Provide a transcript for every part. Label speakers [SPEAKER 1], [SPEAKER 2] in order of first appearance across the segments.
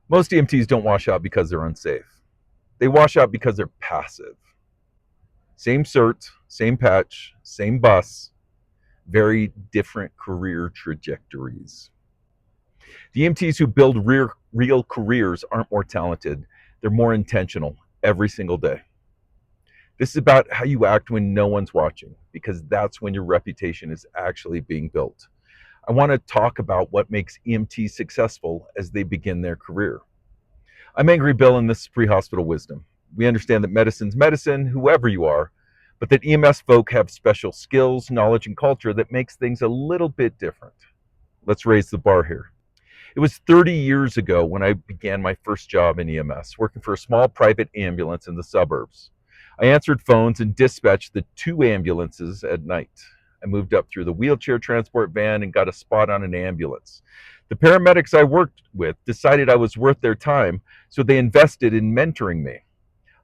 [SPEAKER 1] Most EMTs don't wash out because they're unsafe. They wash out because they're passive. Same cert, same patch, same bus, very different career trajectories. The EMTs who build real careers aren't more talented, they're more intentional every single day. This is about how you act when no one's watching, because that's when your reputation is actually being built. I want to talk about what makes EMTs successful as they begin their career. I'm Angry Bill, and this is Pre-Hospital Wisdom. We understand that medicine's medicine, whoever you are, but that EMS folk have special skills, knowledge, and culture that makes things a little bit different. Let's raise the bar here. It was 30 years ago when I began my first job in EMS, working for a small private ambulance in the suburbs. I answered phones and dispatched the two ambulances at night. I moved up through the wheelchair transport van and got a spot on an ambulance. The paramedics I worked with decided I was worth their time, so they invested in mentoring me.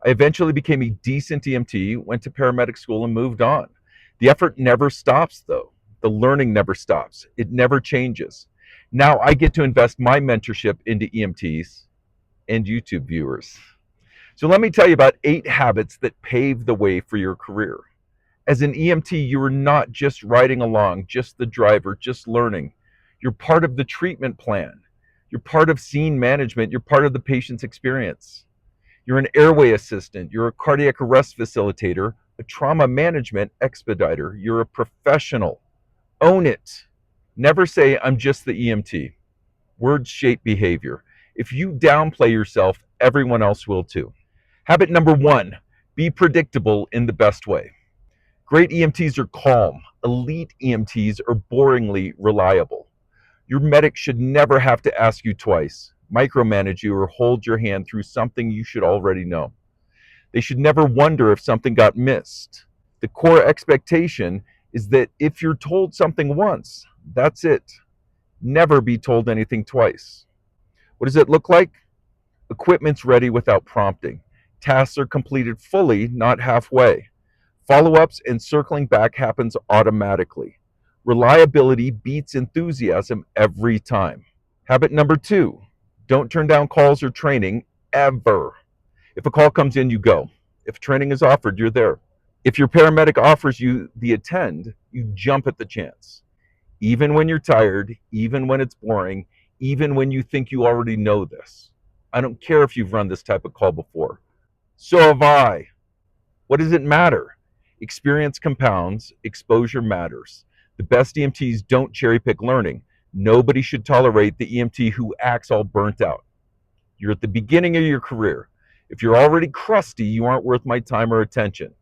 [SPEAKER 1] I eventually became a decent EMT, went to paramedic school, and moved on. The effort never stops, though. The learning never stops. It never changes. Now I get to invest my mentorship into EMTs and YouTube viewers. So let me tell you about 8 habits that pave the way for your career. As an EMT, you are not just riding along, just the driver, just learning. You're part of the treatment plan. You're part of scene management. You're part of the patient's experience. You're an airway assistant. You're a cardiac arrest facilitator, a trauma management expediter. You're a professional. Own it. Never say, I'm just the EMT. Words shape behavior. If you downplay yourself, everyone else will too. Habit number 1, be predictable in the best way. Great EMTs are calm. Elite EMTs are boringly reliable. Your medic should never have to ask you twice, micromanage you, or hold your hand through something you should already know. They should never wonder if something got missed. The core expectation is that if you're told something once, that's it. Never be told anything twice. What does it look like? Equipment's ready without prompting. Tasks are completed fully, not halfway. Follow-ups and circling back happens automatically. Reliability beats enthusiasm every time. Habit number 2, don't turn down calls or training ever. If a call comes in, you go. If training is offered, you're there. If your paramedic offers you the attend, you jump at the chance. Even when you're tired, even when it's boring, even when you think you already know this. I don't care if you've run this type of call before. So have I. What does it matter? Experience compounds, exposure matters. The best EMTs don't cherry pick learning. Nobody should tolerate the EMT who acts all burnt out. You're at the beginning of your career. If you're already crusty, you aren't worth my time or attention.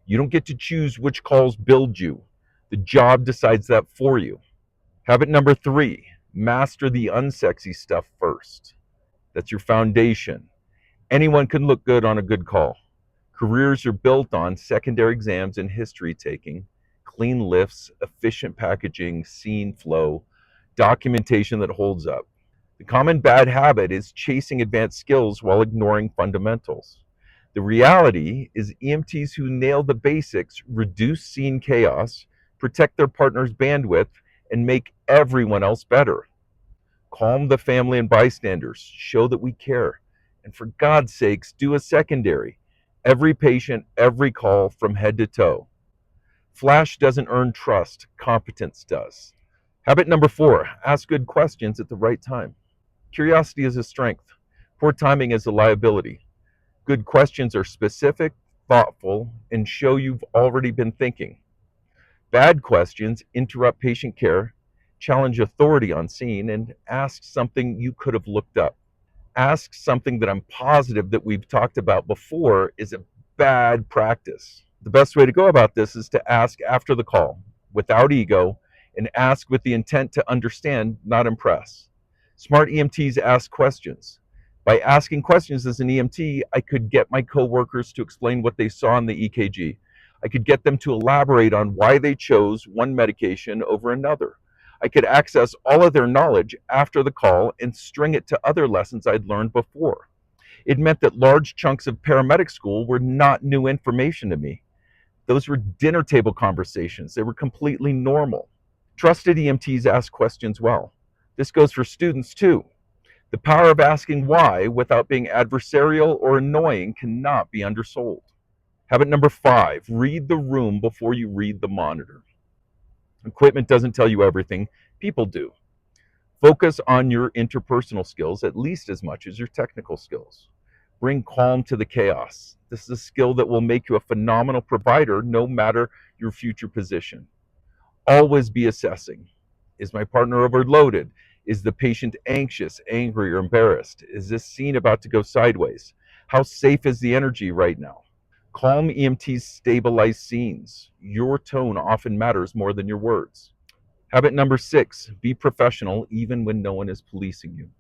[SPEAKER 1] You don't get to choose which calls build you. The job decides that for you. Habit number 3, master the unsexy stuff first. That's your foundation. Anyone can look good on a good call. Careers are built on secondary exams and history taking, clean lifts, efficient packaging, scene flow, documentation that holds up. The common bad habit is chasing advanced skills while ignoring fundamentals. The reality is EMTs who nail the basics reduce scene chaos, protect their partner's bandwidth, and make everyone else better. Calm the family and bystanders, show that we care, and for God's sakes, do a secondary. Every patient, every call from head to toe. Flash doesn't earn trust, competence does. Habit number 4, ask good questions at the right time. Curiosity is a strength. Poor timing is a liability. Good questions are specific, thoughtful, and show you've already been thinking. Bad questions interrupt patient care, challenge authority on scene, and ask something you could have looked up. Ask something that I'm positive that we've talked about before is a bad practice. The best way to go about this is to ask after the call, without ego, and ask with the intent to understand, not impress. Smart EMTs ask questions. By asking questions as an EMT, I could get my coworkers to explain what they saw in the EKG. I could get them to elaborate on why they chose one medication over another. I could access all of their knowledge after the call and string it to other lessons I'd learned before. It meant that large chunks of paramedic school were not new information to me. Those were dinner table conversations. They were completely normal. Trusted EMTs ask questions well. This goes for students too. The power of asking why without being adversarial or annoying cannot be undersold. Habit number 5, read the room before you read the monitor. Equipment doesn't tell you everything, people do. Focus on your interpersonal skills at least as much as your technical skills. Bring calm to the chaos. This is a skill that will make you a phenomenal provider no matter your future position. Always be assessing. Is my partner overloaded? Is the patient anxious, angry, or embarrassed? Is this scene about to go sideways? How safe is the energy right now? Calm EMTs stabilize scenes. Your tone often matters more than your words. Habit number 6, be professional even when no one is policing you.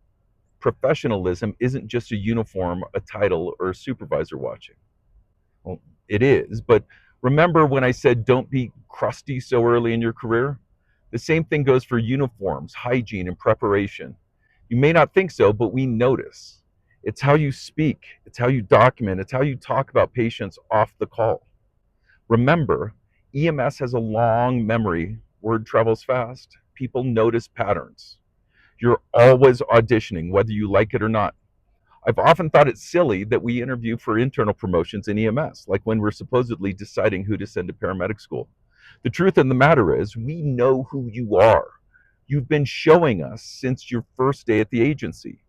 [SPEAKER 1] Professionalism isn't just a uniform, a title, or a supervisor watching. Well, it is, but remember when I said don't be crusty so early in your career? The same thing goes for uniforms, hygiene, and preparation. You may not think so, but we notice. It's how you speak, it's how you document, it's how you talk about patients off the call. Remember, EMS has a long memory. Word travels fast. People notice patterns. You're always auditioning, whether you like it or not. I've often thought it silly that we interview for internal promotions in EMS, like when we're supposedly deciding who to send to paramedic school. The truth of the matter is, we know who you are. You've been showing us since your first day at the agency.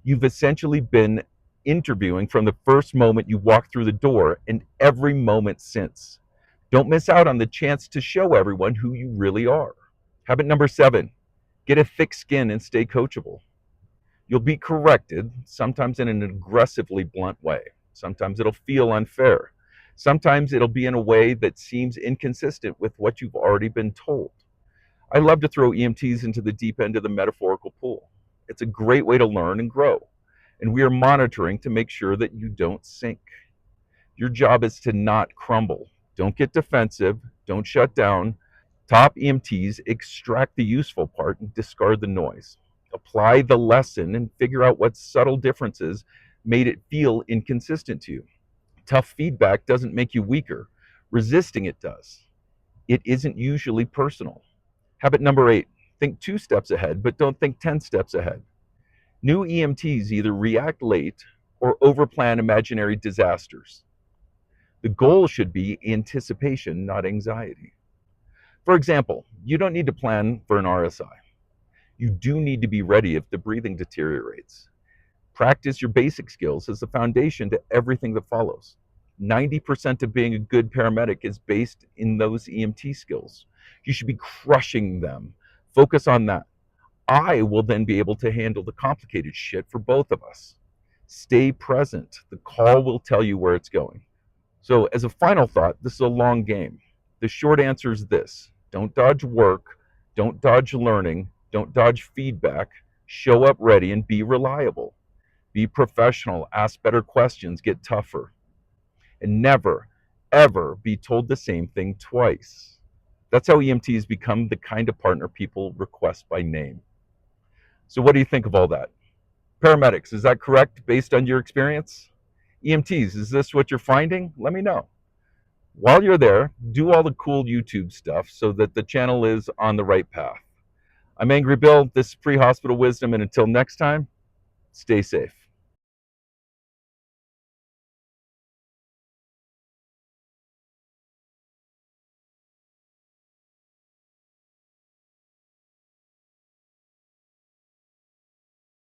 [SPEAKER 1] You've essentially been interviewing from the first moment you walked through the door and every moment since. Don't miss out on the chance to show everyone who you really are. Habit number 7, get a thick skin and stay coachable. You'll be corrected, sometimes in an aggressively blunt way. Sometimes it'll feel unfair. Sometimes it'll be in a way that seems inconsistent with what you've already been told. I love to throw EMTs into the deep end of the metaphorical pool. It's a great way to learn and grow. And we are monitoring to make sure that you don't sink. Your job is to not crumble. Don't get defensive. Don't shut down. Top EMTs extract the useful part and discard the noise. Apply the lesson and figure out what subtle differences made it feel inconsistent to you. Tough feedback doesn't make you weaker. Resisting it does. It isn't usually personal. Habit number 8, think 2 steps ahead, but don't think 10 steps ahead. New EMTs either react late or overplan imaginary disasters. The goal should be anticipation, not anxiety. For example, you don't need to plan for an RSI. You do need to be ready if the breathing deteriorates. Practice your basic skills as the foundation to everything that follows. 90% of being a good paramedic is based in those EMT skills. You should be crushing them. Focus on that. I will then be able to handle the complicated shit for both of us. Stay present. The call will tell you where it's going. So, as a final thought, this is a long game. The short answer is this: don't dodge work, don't dodge learning, don't dodge feedback. Show up ready and be reliable. Be professional, ask better questions, get tougher. And never, ever be told the same thing twice. That's how EMTs become the kind of partner people request by name. So, what do you think of all that? Paramedics, is that correct based on your experience? EMTs, is this what you're finding? Let me know. While you're there, do all the cool YouTube stuff so that the channel is on the right path. I'm Angry Bill. This is Pre-Hospital Wisdom, and until next time, stay safe.